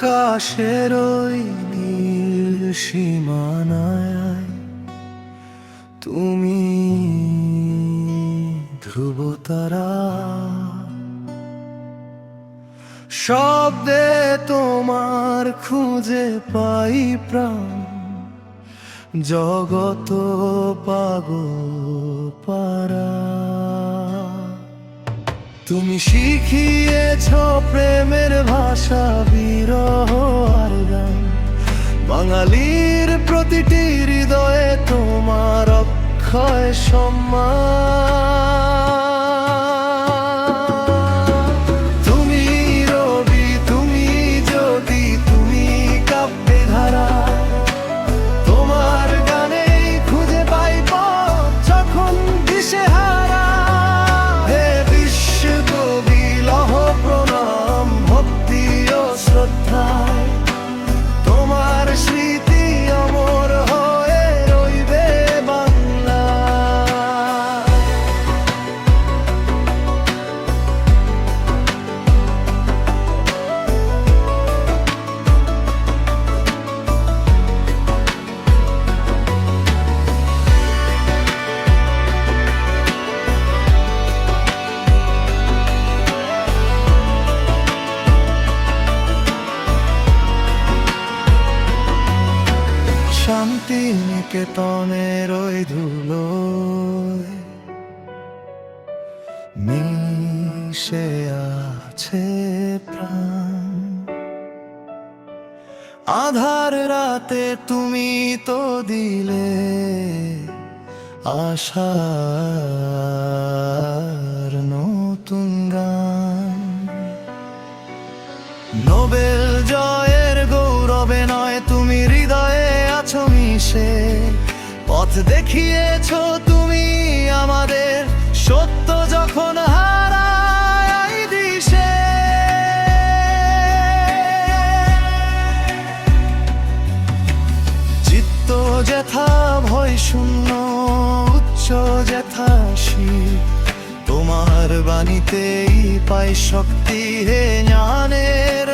আকাশের ওই নীল সীমানায় তুমি ধ্রুবতারা, শব্দে তোমার খুঁজে পাই প্রাণ, জগত পাগল পারা। তুমি শিখিয়েছ প্রেমের ভাষা, বিরহ আর গান, বাঙালির প্রতিটি হৃদয়ে তোমার অক্ষয় সম্মান। তুমি রবি, তুমি জ্যোতি, তুমি কাব্যে ধারা, তোমার গানেই খুঁজে পাই পথ যখন দিশেহারা। হে বিশ্বকবি, লহ প্রণাম ভক্তি ও শ্রদ্ধায়, তোমার স্মৃতি অমর হয়ে রইবে বাংলা। শান্তি নিকেতনের ওই ধুলোয় মিশে আছে প্রাণ। আধার রাতে তুমি তো দিলে আশার নতুন গান। নোবেল জয়ের গৌরবে নয়, তুমি হৃদয়ে আছো মিশে, পথ দেখিয়েছ তুমি আমাদের, সত্য যখন হারায় দিশে। চিত্ত যেথা ভয় শূন্য, উচ্চ যেথা শিব, তোমার বাণীতেই পাই শক্তি হে জ্ঞানের